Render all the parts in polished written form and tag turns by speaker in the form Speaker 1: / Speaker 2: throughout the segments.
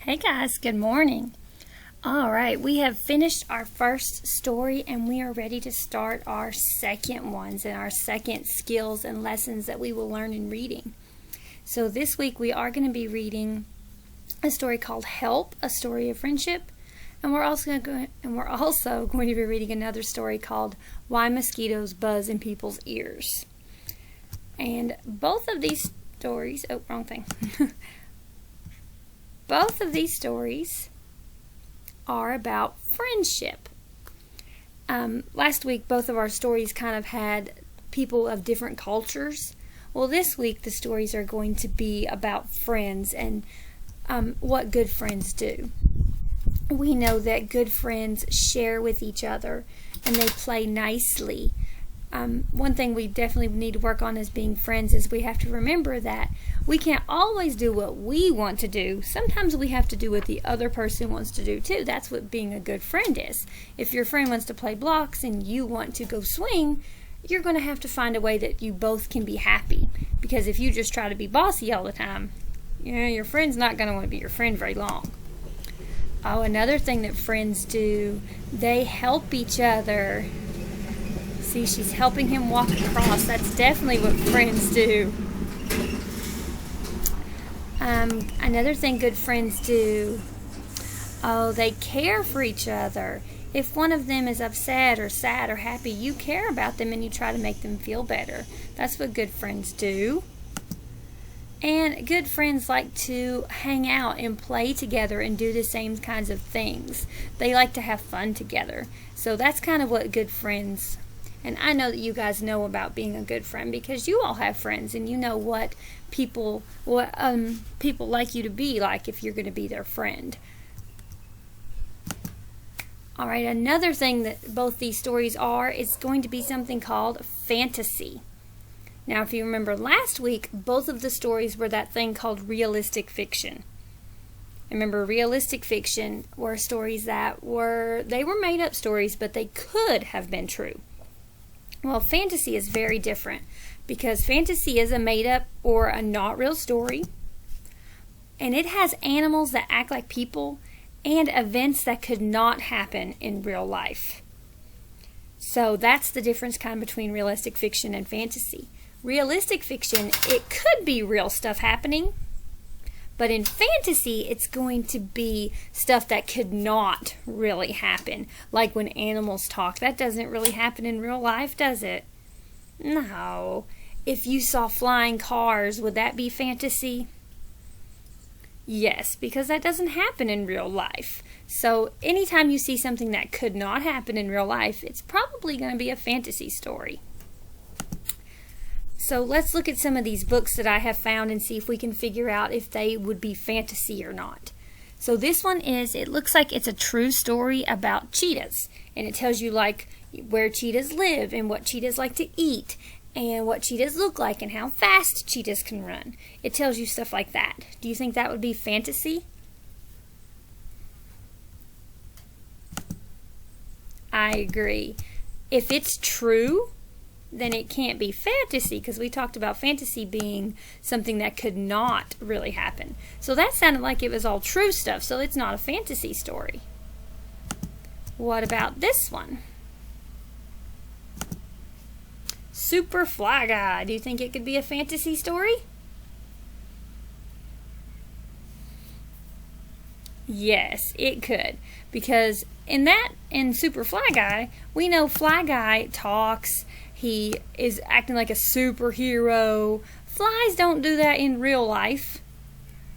Speaker 1: Hey guys, good morning. All right, we have finished our first story and we are ready to start our second ones and our second skills and lessons that we will learn in reading. So this week we are going to be reading a story called Help, a Story of Friendship, and we're also going to be reading another story called Why Mosquitoes Buzz in People's Ears. And both of these stories, both of these stories are about friendship. Last week, both of our stories kind of had people of different cultures. Well, this week, the stories are going to be about friends and what good friends do. We know that good friends share with each other and they play nicely. One thing we definitely need to work on as being friends is we have to remember that we can't always do what we want to do. Sometimes we have to do what the other person wants to do too. That's what being a good friend is. If your friend wants to play blocks and you want to go swing, you're going to have to find a way that you both can be happy. Because if you just try to be bossy all the time, your friend's not going to want to be your friend very long. Oh, another thing that friends do, they help each other. See, she's helping him walk across. That's definitely what friends do. Another thing good friends do, they care for each other. If one of them is upset or sad or happy, you care about them and you try to make them feel better. That's what good friends do. And good friends like to hang out and play together and do the same kinds of things. They like to have fun together. So that's kind of what good friends. And I know that you guys know about being a good friend because you all have friends and you know what people like you to be like if you're going to be their friend. All right, another thing that both these stories are is going to be something called fantasy. Now, if you remember last week, both of the stories were that thing called realistic fiction. Remember, realistic fiction were stories that were made up stories, but they could have been true. Well, fantasy is very different because fantasy is a made-up or a not real story, and it has animals that act like people and events that could not happen in real life. So that's the difference kind of between realistic fiction and fantasy. Realistic fiction, it could be real stuff happening, but in fantasy, it's going to be stuff that could not really happen. Like when animals talk. That doesn't really happen in real life, does it? No. If you saw flying cars, would that be fantasy? Yes, because that doesn't happen in real life. So anytime you see something that could not happen in real life, it's probably going to be a fantasy story. So let's look at some of these books that I have found and see if we can figure out if they would be fantasy or not. So this one it looks like it's a true story about cheetahs. And it tells you like where cheetahs live and what cheetahs like to eat and what cheetahs look like and how fast cheetahs can run. It tells you stuff like that. Do you think that would be fantasy? I agree. If it's true, then it can't be fantasy because we talked about fantasy being something that could not really happen. So that sounded like it was all true stuff, so it's not a fantasy story. What about this one? Super Fly Guy. Do you think it could be a fantasy story? Yes, it could. Because in Super Fly Guy, we know Fly Guy talks. He is acting like a superhero. Flies don't do that in real life.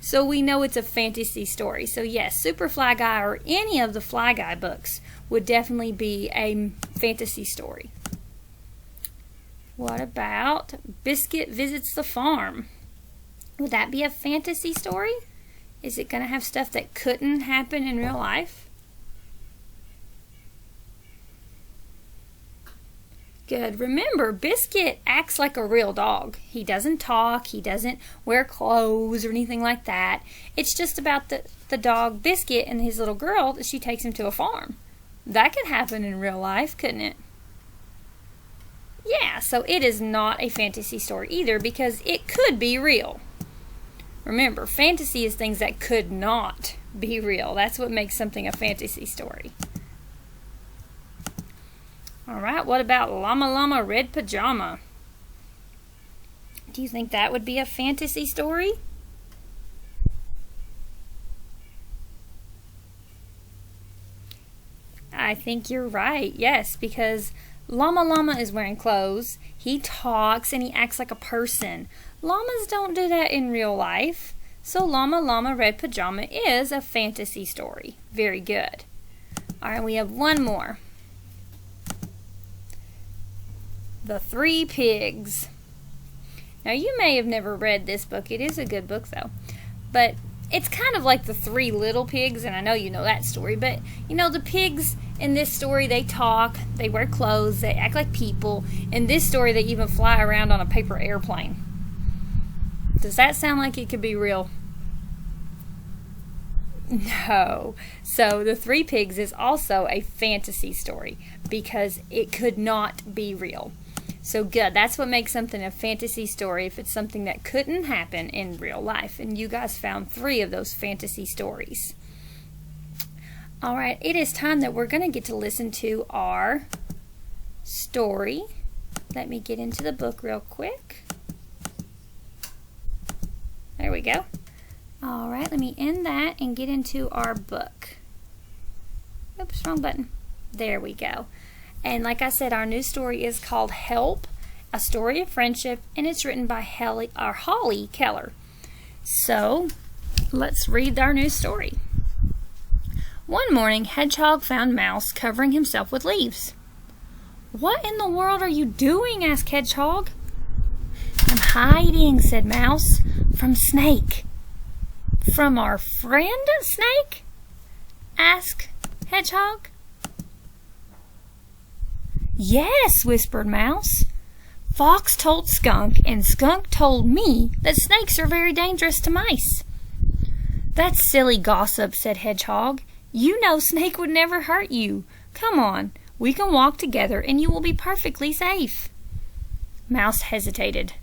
Speaker 1: So we know it's a fantasy story. So yes, Super Fly Guy or any of the Fly Guy books would definitely be a fantasy story. What about Biscuit Visits the Farm? Would that be a fantasy story? Is it going to have stuff that couldn't happen in real life? Good. Remember, Biscuit acts like a real dog. He doesn't talk, he doesn't wear clothes or anything like that. It's just about the dog Biscuit and his little girl that she takes him to a farm. That could happen in real life, couldn't it? Yeah, so it is not a fantasy story either because it could be real. Remember, fantasy is things that could not be real. That's what makes something a fantasy story. All right, what about Llama Llama Red Pajama? Do you think that would be a fantasy story? I think you're right, yes, because Llama Llama is wearing clothes, he talks, and he acts like a person. Llamas don't do that in real life, so Llama Llama Red Pajama is a fantasy story. Very good. Alright, we have one more. The Three Pigs. Now, you may have never read this book. It is a good book, though. But it's kind of like the Three Little Pigs, and I know you know that story, but, you know, the pigs in this story, they talk, they wear clothes, they act like people. In this story, they even fly around on a paper airplane. Does that sound like it could be real? No. So, The Three Pigs is also a fantasy story because it could not be real. So good. That's what makes something a fantasy story, if it's something that couldn't happen in real life. And you guys found 3 of those fantasy stories. Alright, it is time that we're going to get to listen to our story. Let me get into the book real quick. There we go. Alright, let me end that and get into our book. Oops, wrong button. There we go. And like I said, our new story is called Help, A Story of Friendship, and it's written by Holly Keller. So, let's read our new story. One morning, Hedgehog found Mouse covering himself with leaves. "What in the world are you doing?" asked Hedgehog. "I'm hiding," said Mouse, "from Snake." "From our friend Snake?" asked Hedgehog. "Yes," whispered Mouse. "Fox told Skunk, and Skunk told me that snakes are very dangerous to mice." "That's silly gossip," said Hedgehog. "You know Snake would never hurt you. Come on, we can walk together and you will be perfectly safe." Mouse hesitated.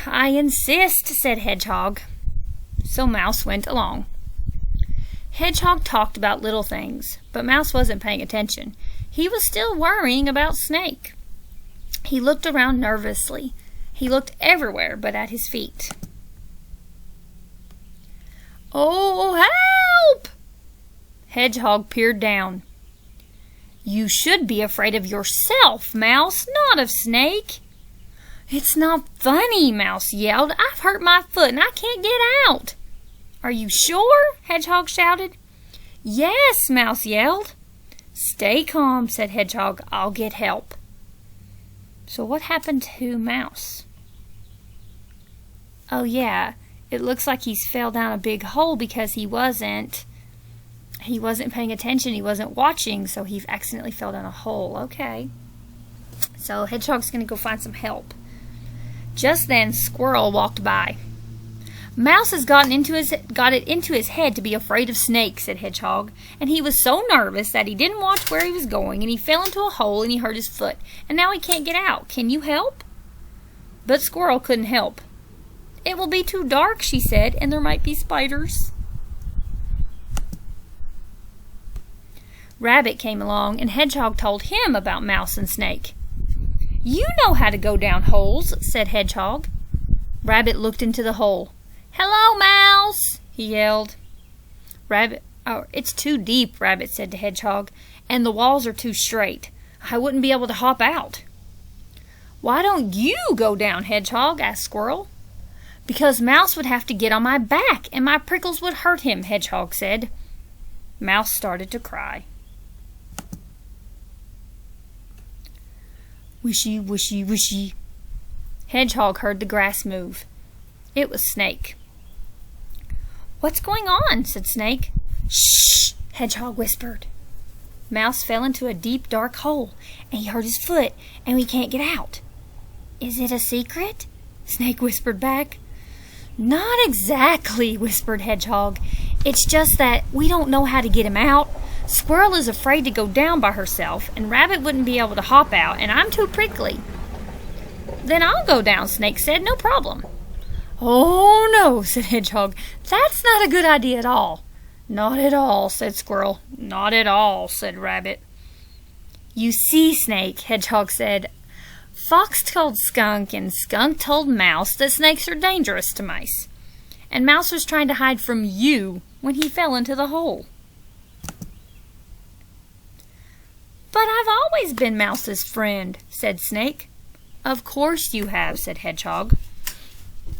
Speaker 1: "I insist," said Hedgehog. So Mouse went along. Hedgehog talked about little things, but Mouse wasn't paying attention. He was still worrying about Snake. He looked around nervously. He looked everywhere but at his feet. "Oh, help!" Hedgehog peered down. "You should be afraid of yourself, Mouse, not of Snake." "It's not funny," Mouse yelled. "I've hurt my foot and I can't get out." "Are you sure?" Hedgehog shouted. "Yes," Mouse yelled. "Stay calm," said Hedgehog. "I'll get help." So what happened to Mouse? Oh yeah, it looks like he's fell down a big hole because he wasn't paying attention, he wasn't watching, so he accidentally fell down a hole. Okay. So Hedgehog's gonna go find some help. Just then Squirrel walked by. "Mouse has got it into his head to be afraid of Snake," said Hedgehog, "and he was so nervous that he didn't watch where he was going, and he fell into a hole and he hurt his foot, and now he can't get out. Can you help?" But Squirrel couldn't help. "It will be too dark," she said, "and there might be spiders." Rabbit came along, and Hedgehog told him about Mouse and Snake. "You know how to go down holes," said Hedgehog. Rabbit looked into the hole. "Hello, Mouse," he yelled. "It's too deep," Rabbit said to Hedgehog, "and the walls are too straight. I wouldn't be able to hop out." "Why don't you go down, Hedgehog?" asked Squirrel. "Because Mouse would have to get on my back, and my prickles would hurt him," Hedgehog said. Mouse started to cry. Wishy, wishy, wishy. Hedgehog heard the grass move. It was Snake. "What's going on?" said Snake. "Shh!" Hedgehog whispered. Mouse fell into a deep, dark hole, and he hurt his foot, and we can't get out. "Is it a secret?" Snake whispered back. "Not exactly," whispered Hedgehog. "It's just that we don't know how to get him out. Squirrel is afraid to go down by herself, and Rabbit wouldn't be able to hop out, and I'm too prickly." "Then I'll go down," Snake said. "No problem." "Oh, no," said Hedgehog. "That's not a good idea at all." "Not at all," said Squirrel. "Not at all," said Rabbit. "You see, Snake," Hedgehog said, "Fox told Skunk and Skunk told Mouse that snakes are dangerous to mice. And Mouse was trying to hide from you when he fell into the hole." "But I've always been Mouse's friend," said Snake. "Of course you have," said Hedgehog.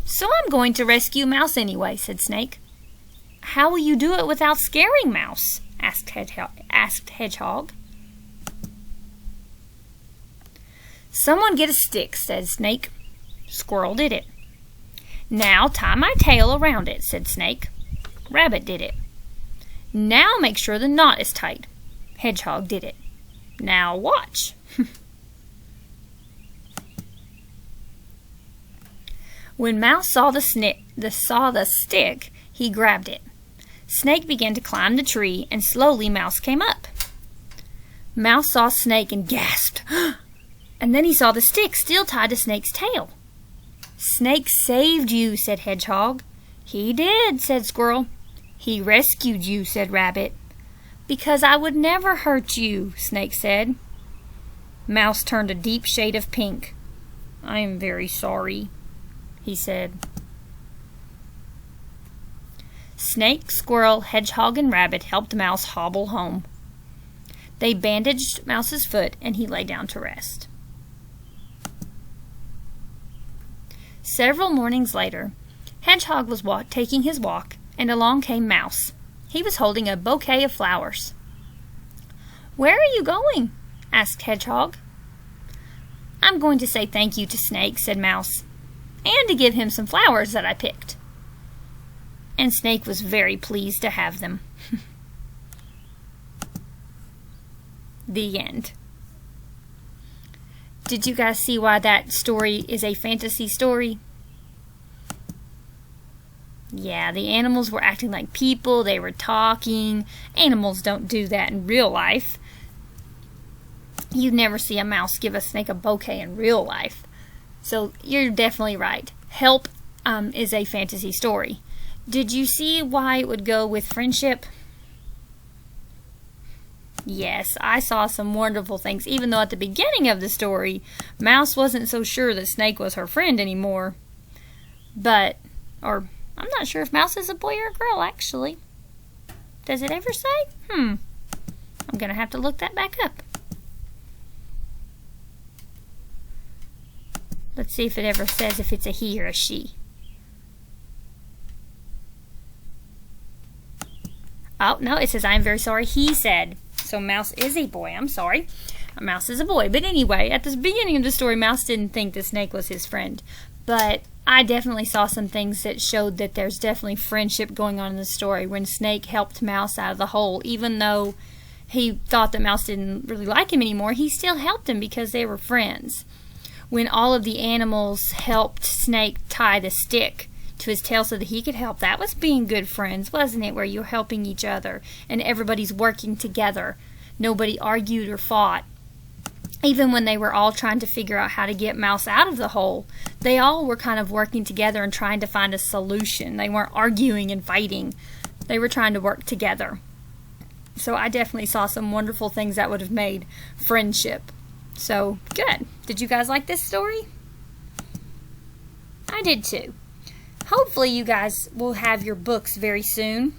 Speaker 1: "So I'm going to rescue Mouse anyway," said Snake. "How will you do it without scaring Mouse?" asked Hedgehog. "Someone get a stick," said Snake. Squirrel did it. "Now tie my tail around it," said Snake. Rabbit did it. "Now make sure the knot is tight." Hedgehog did it. "Now watch." When Mouse saw the stick, he grabbed it. Snake began to climb the tree, and slowly Mouse came up. Mouse saw Snake and gasped. And then he saw the stick still tied to Snake's tail. "Snake saved you," said Hedgehog. "He did," said Squirrel. "He rescued you," said Rabbit. "Because I would never hurt you," Snake said. Mouse turned a deep shade of pink. "I am very sorry," he said. Snake, Squirrel, Hedgehog, and Rabbit helped Mouse hobble home. They bandaged Mouse's foot, and he lay down to rest. Several mornings later, Hedgehog was taking his walk, and along came Mouse. He was holding a bouquet of flowers. "Where are you going?" asked Hedgehog. "I'm going to say thank you to Snake," said Mouse, "and to give him some flowers that I picked." And Snake was very pleased to have them. The end. Did you guys see why that story is a fantasy story? Yeah, the animals were acting like people. They were talking. Animals don't do that in real life. You'd never see a mouse give a snake a bouquet in real life. So you're definitely right. Help is a fantasy story. Did you see why it would go with friendship? Yes, I saw some wonderful things, even though at the beginning of the story, Mouse wasn't so sure that Snake was her friend anymore. I'm not sure if Mouse is a boy or a girl, actually. Does it ever say? I'm going to have to look that back up. Let's see if it ever says if it's a he or a she. Oh, no, it says, "I'm very sorry," he said. So Mouse is a boy. I'm sorry. A mouse is a boy. But anyway, at the beginning of the story, Mouse didn't think the snake was his friend. But I definitely saw some things that showed that there's definitely friendship going on in the story. When Snake helped Mouse out of the hole, even though he thought that Mouse didn't really like him anymore, he still helped him because they were friends. When all of the animals helped Snake tie the stick to his tail so that he could help, that was being good friends, wasn't it? Where you're helping each other and everybody's working together. Nobody argued or fought. Even when they were all trying to figure out how to get Mouse out of the hole, they all were kind of working together and trying to find a solution. They weren't arguing and fighting. They were trying to work together. So I definitely saw some wonderful things that would have made friendship. So, good. Did you guys like this story? I did too. Hopefully you guys will have your books very soon,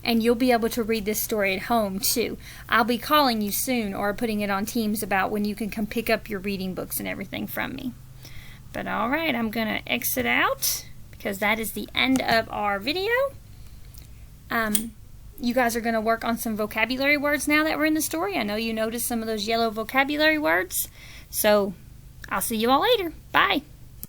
Speaker 1: and you'll be able to read this story at home too. I'll be calling you soon or putting it on Teams about when you can come pick up your reading books and everything from me. But alright, I'm going to exit out because that is the end of our video. You guys are going to work on some vocabulary words now that we're in the story. I know you noticed some of those yellow vocabulary words. So I'll see you all later. Bye.